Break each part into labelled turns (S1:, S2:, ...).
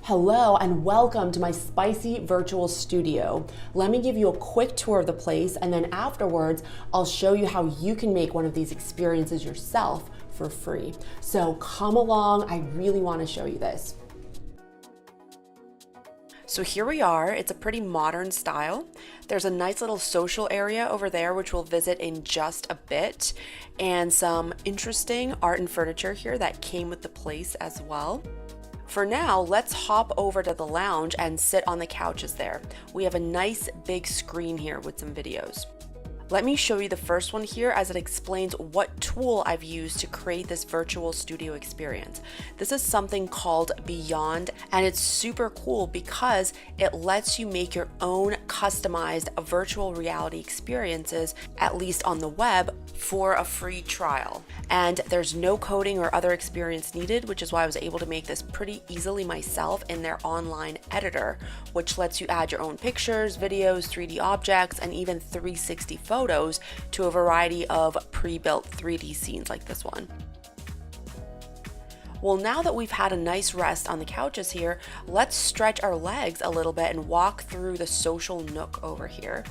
S1: Hello and welcome to my spicy virtual studio. Let me give you a quick tour of the place, and then afterwards I'll show you how you can make one of these experiences yourself for free. So come along, I really want to show you this. So here we are. It's a pretty modern style. There's a nice little social area over there, which we'll visit in just a bit, and some interesting art and furniture here that came with the place as well. For now, let's hop over to the lounge and sit on the couches there. We have a nice big screen here with some videos. Let me show you the first one here as it explains what tool I've used to create this virtual studio experience. This is something called Beyond, and it's super cool because it lets you make your own customized virtual reality experiences, at least on the web, for a free trial. And there's no coding or other experience needed, which is why I was able to make this pretty easily myself in their online editor, which lets you add your own pictures, videos, 3D objects, and even 360 photos to a variety of pre-built 3D scenes like this one. Well, now that we've had a nice rest on the couches here, let's stretch our legs a little bit and walk through the social nook over here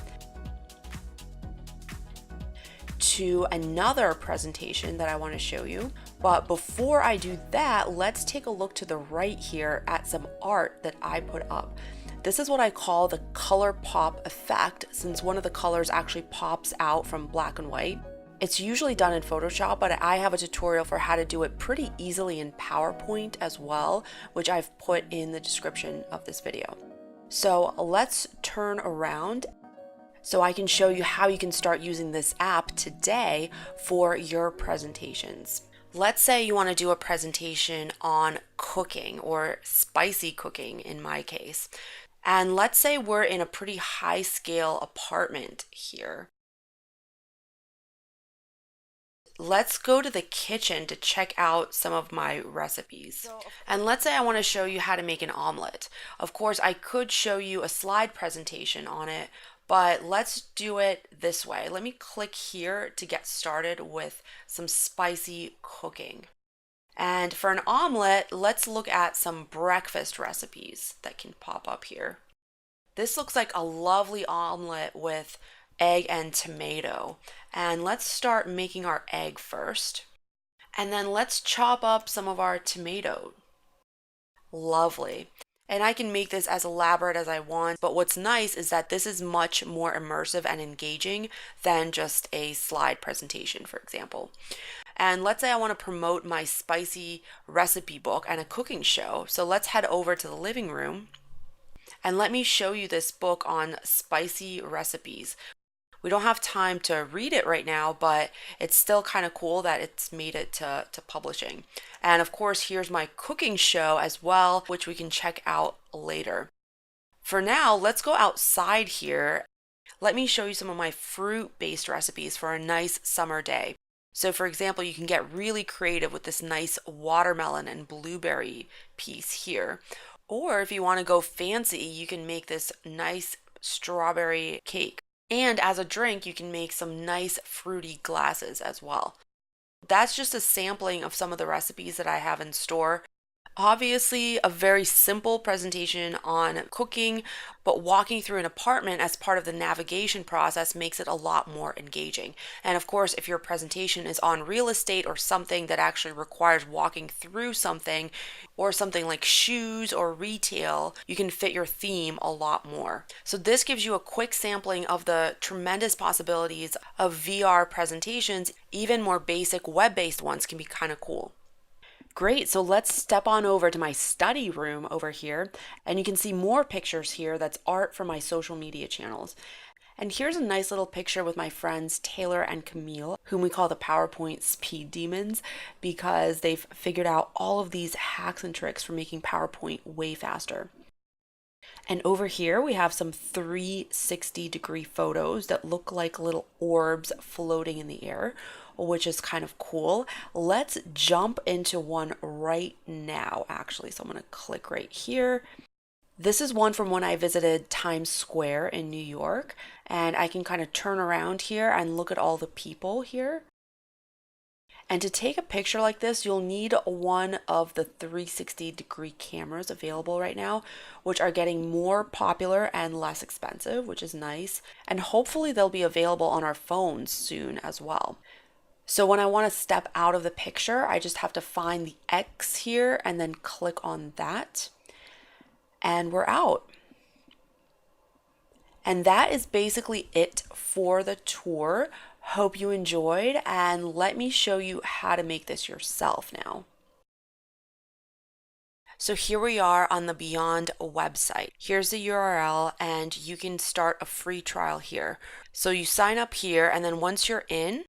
S1: to another presentation that I want to show you. But before I do that, let's take a look to the right here at some art that I put up. This is what I call the color pop effect, since one of the colors actually pops out from black and white. It's usually done in Photoshop, but I have a tutorial for how to do it pretty easily in PowerPoint as well, which I've put in the description of this video. So let's turn around so I can show you how you can start using this app today for your presentations. Let's say you want to do a presentation on cooking, or spicy cooking in my case. And let's say we're in a pretty high scale apartment here. Let's go to the kitchen to check out some of my recipes. And let's say I want to show you how to make an omelet. Of course, I could show you a slide presentation on it, but let's do it this way. Let me click here to get started with some spicy cooking. And for an omelet, let's look at some breakfast recipes that can pop up here. This looks like a lovely omelet with egg and tomato. And let's start making our egg first. And then let's chop up some of our tomato. Lovely. And I can make this as elaborate as I want, but what's nice is that this is much more immersive and engaging than just a slide presentation, for example. And let's say I want to promote my spicy recipe book and a cooking show. So let's head over to the living room and let me show you this book on spicy recipes. We don't have time to read it right now, but it's still kind of cool that it's made it to publishing. And of course, here's my cooking show as well, which we can check out later. For now, let's go outside here. Let me show you some of my fruit-based recipes for a nice summer day. So for example, you can get really creative with this nice watermelon and blueberry piece here. Or if you want to go fancy, you can make this nice strawberry cake. And as a drink, you can make some nice fruity glasses as well. That's just a sampling of some of the recipes that I have in store. Obviously, a very simple presentation on cooking, but walking through an apartment as part of the navigation process makes it a lot more engaging. And of course, if your presentation is on real estate or something that actually requires walking through something, or something like shoes or retail, you can fit your theme a lot more. So this gives you a quick sampling of the tremendous possibilities of VR presentations. Even more basic web-based ones can be kind of cool. Great, so let's step on over to my study room over here, and you can see more pictures here. That's art from my social media channels. And here's a nice little picture with my friends Taylor and Camille, whom we call the PowerPoint speed demons, because they've figured out all of these hacks and tricks for making PowerPoint way faster. And over here we have some 360-degree photos that look like little orbs floating in the air, which is kind of cool. Let's jump into one right now, actually. So I'm going to click right here. This is one from when I visited Times Square in New York, and I can kind of turn around here and look at all the people here. And to take a picture like this, you'll need one of the 360-degree cameras available right now, which are getting more popular and less expensive, which is nice. And hopefully they'll be available on our phones soon as well. So when I want to step out of the picture, I just have to find the X here and then click on that. And we're out. And that is basically it for the tour. Hope you enjoyed, and let me show you how to make this yourself now. So here we are on the Beyond website. Here's the URL, and you can start a free trial here. So you sign up here, and then once you're in,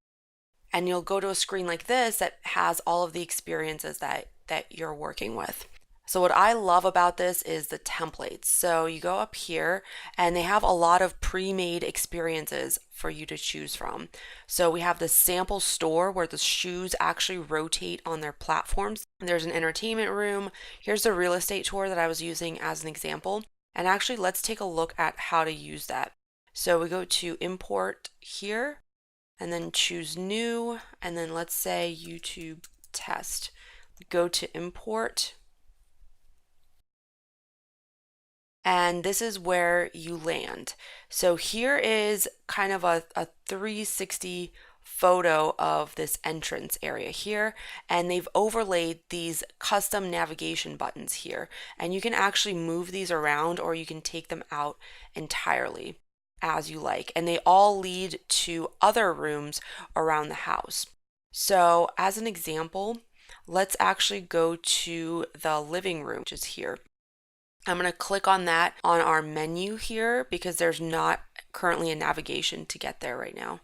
S1: and you'll go to a screen like this that has all of the experiences that you're working with. So what I love about this is the templates. So you go up here and they have a lot of pre-made experiences for you to choose from. So we have the sample store where the shoes actually rotate on their platforms. There's an entertainment room. Here's the real estate tour that I was using as an example. And actually, let's take a look at how to use that. So we go to import here and then choose new, and then let's say YouTube test. Go to import. And this is where you land. So here is kind of a 360 photo of this entrance area here, and they've overlaid these custom navigation buttons here, and you can actually move these around or you can take them out entirely as you like, and they all lead to other rooms around the house. So as an example, let's actually go to the living room, which is here. I'm going to click on that on our menu here because there's not currently a navigation to get there right now.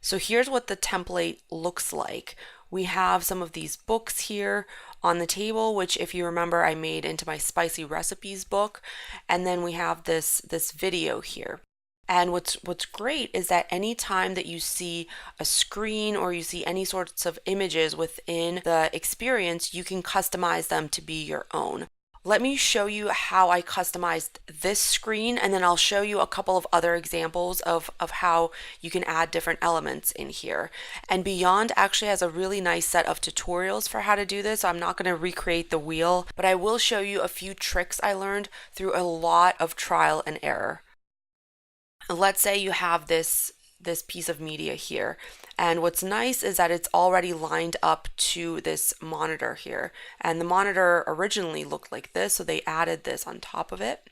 S1: So here's what the template looks like. We have some of these books here on the table, which if you remember, I made into my spicy recipes book. And then we have this video here. And what's great is that anytime that you see a screen or you see any sorts of images within the experience, you can customize them to be your own. Let me show you how I customized this screen, and then I'll show you a couple of other examples of how you can add different elements in here. And Beyond actually has a really nice set of tutorials for how to do this. So I'm not going to recreate the wheel, but I will show you a few tricks I learned through a lot of trial and error. Let's say you have this piece of media here, and what's nice is that it's already lined up to this monitor here, and the monitor originally looked like this, so they added this on top of it.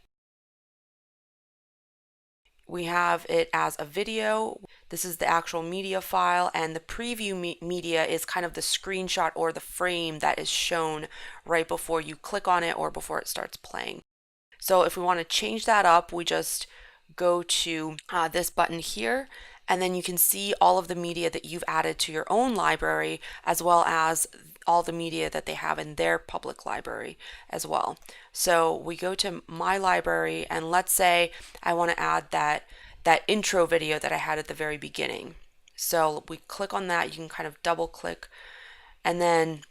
S1: We have it as a video. This is the actual media file, and the preview media is kind of the screenshot or the frame that is shown right before you click on it or before it starts playing. So if we want to change that up, we just go to this button here, and then you can see all of the media that you've added to your own library, as well as all the media that they have in their public library as well. So we go to my library, and let's say I want to add that intro video that I had at the very beginning. So we click on that. You can kind of double click and then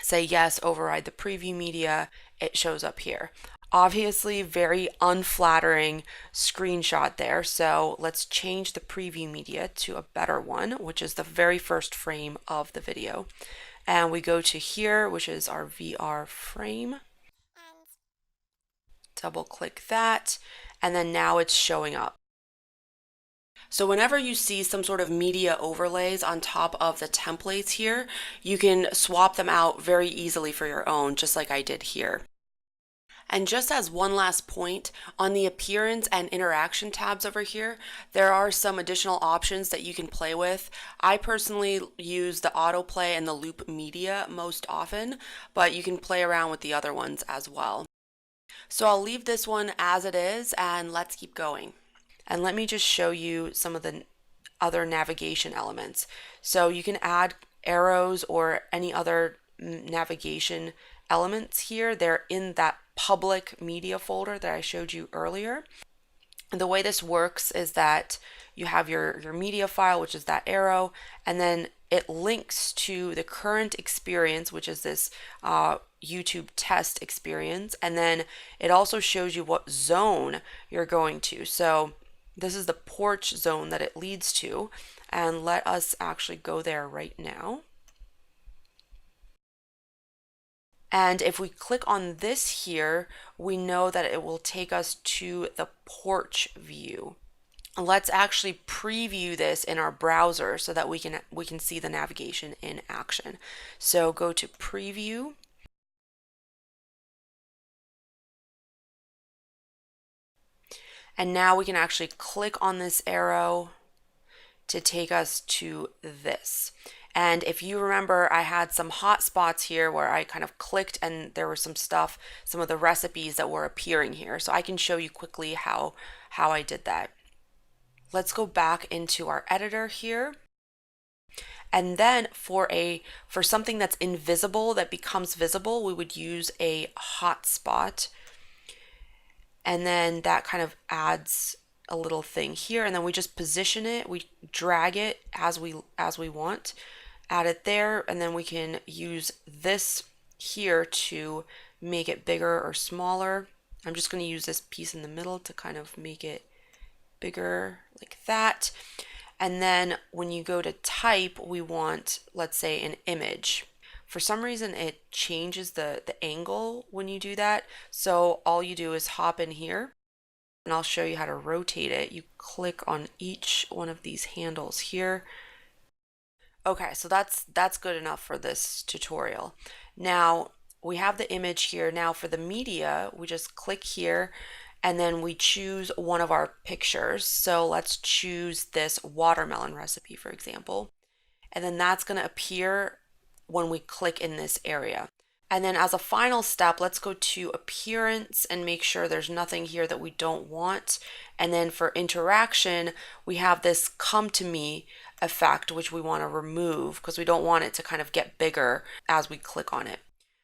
S1: say yes, override the preview media. It shows up here. Obviously, very unflattering screenshot there. So let's change the preview media to a better one, which is the very first frame of the video. And we go to here, which is our VR frame. Double click that, and then now it's showing up. So whenever you see some sort of media overlays on top of the templates here, you can swap them out very easily for your own, just like I did here. And just as one last point, on the appearance and interaction tabs over here, there are some additional options that you can play with. I personally use the autoplay and the loop media most often, but you can play around with the other ones as well. So I'll leave this one as it is, and let's keep going. And let me just show you some of the other navigation elements. So you can add arrows or any other navigation elements here. They're in that public media folder that I showed you earlier. And the way this works is that you have your media file, which is that arrow, and then it links to the current experience, which is this YouTube test experience, and then it also shows you what zone you're going to. So This is the porch zone that it leads to, and let us actually go there right now. And if we click on this here, we know that it will take us to the porch view. Let's actually preview this in our browser so that we can see the navigation in action. So go to preview. And now we can actually click on this arrow to take us to this. And if you remember, I had some hot spots here where I kind of clicked and there was some stuff, some of the recipes that were appearing here. So I can show you quickly how I did that. Let's go back into our editor here. And then for something that's invisible that becomes visible, we would use a hotspot. And then that kind of adds a little thing here, and then we just position it, we drag it as we want, add it there, and then we can use this here to make it bigger or smaller. I'm just going to use this piece in the middle to kind of make it bigger like that. And then when you go to type, we want, let's say, an image. For some reason it changes the angle when you do that, so all you do is hop in here and I'll show you how to rotate it. You click on each one of these handles here. Okay, so that's good enough for this tutorial. Now we have the image here. Now for the media, we just click here and then we choose one of our pictures. So let's choose this watermelon recipe, for example. And then that's going to appear when we click in this area. And then as a final step, let's go to appearance and make sure there's nothing here that we don't want. And then for interaction, we have this come to me effect, which we want to remove because we don't want it to kind of get bigger as we click on it.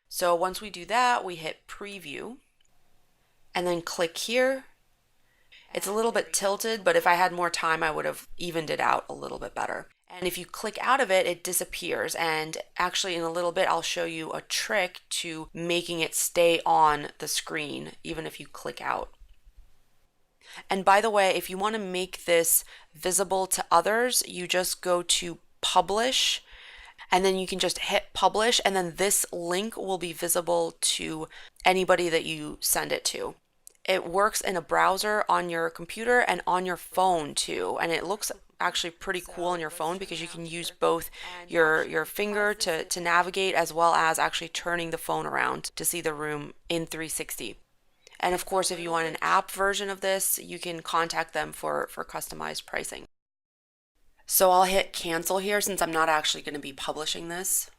S1: So once we do that, we hit preview and then click here. It's a little bit tilted, but if I had more time, I would have evened it out a little bit better. And if you click out of it, it disappears. And actually in a little bit, I'll show you a trick to making it stay on the screen, even if you click out. And by the way, if you want to make this visible to others, you just go to publish and then you can just hit publish and then this link will be visible to anybody that you send it to. It works in a browser on your computer and on your phone too, and it looks actually pretty cool on your phone because you can use both your finger to navigate as well as actually turning the phone around to see the room in 360. And of course, if you want an app version of this, you can contact them for customized pricing. So I'll hit cancel here since I'm not actually going to be publishing this.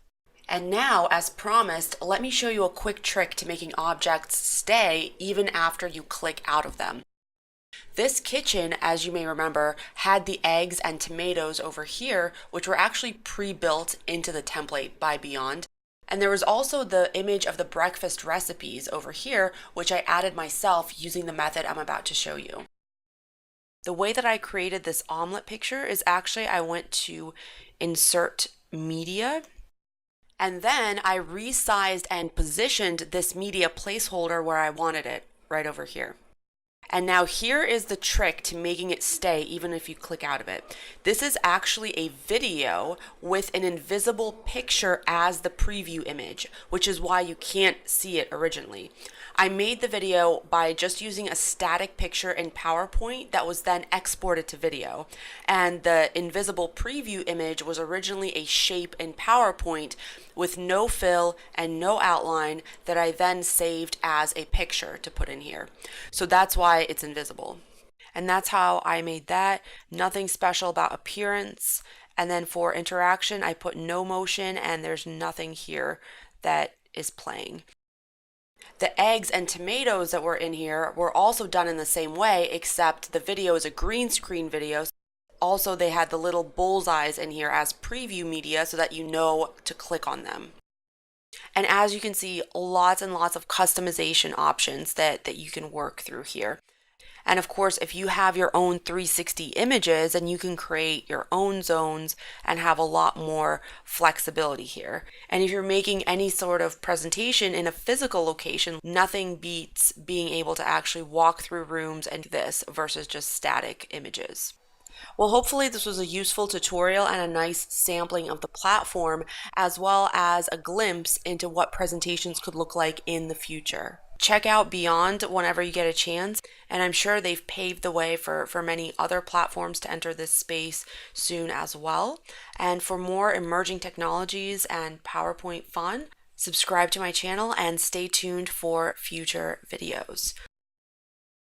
S1: And now, as promised, let me show you a quick trick to making objects stay even after you click out of them. This kitchen, as you may remember, had the eggs and tomatoes over here, which were actually pre-built into the template by Beyond. And there was also the image of the breakfast recipes over here, which I added myself using the method I'm about to show you. The way that I created this omelet picture is actually I went to Insert Media, and then I resized and positioned this media placeholder where I wanted it, right over here. And now here is the trick to making it stay even if you click out of it. This is actually a video with an invisible picture as the preview image, which is why you can't see it originally. I made the video by just using a static picture in PowerPoint that was then exported to video. And the invisible preview image was originally a shape in PowerPoint with no fill and no outline that I then saved as a picture to put in here. So that's why it's invisible. And that's how I made that. Nothing special about appearance. And then for interaction, I put no motion and there's nothing here that is playing. The eggs and tomatoes that were in here were also done in the same way, except the video is a green screen video. Also, they had the little bullseyes in here as preview media so that you know to click on them. And as you can see, lots and lots of customization options that you can work through here. And of course, if you have your own 360 images, then you can create your own zones and have a lot more flexibility here. And if you're making any sort of presentation in a physical location, nothing beats being able to actually walk through rooms and this versus just static images. Well, hopefully this was a useful tutorial and a nice sampling of the platform, as well as a glimpse into what presentations could look like in the future. Check out Beyond whenever you get a chance, and I'm sure they've paved the way for many other platforms to enter this space soon as well. And for more emerging technologies and PowerPoint fun, subscribe to my channel and stay tuned for future videos.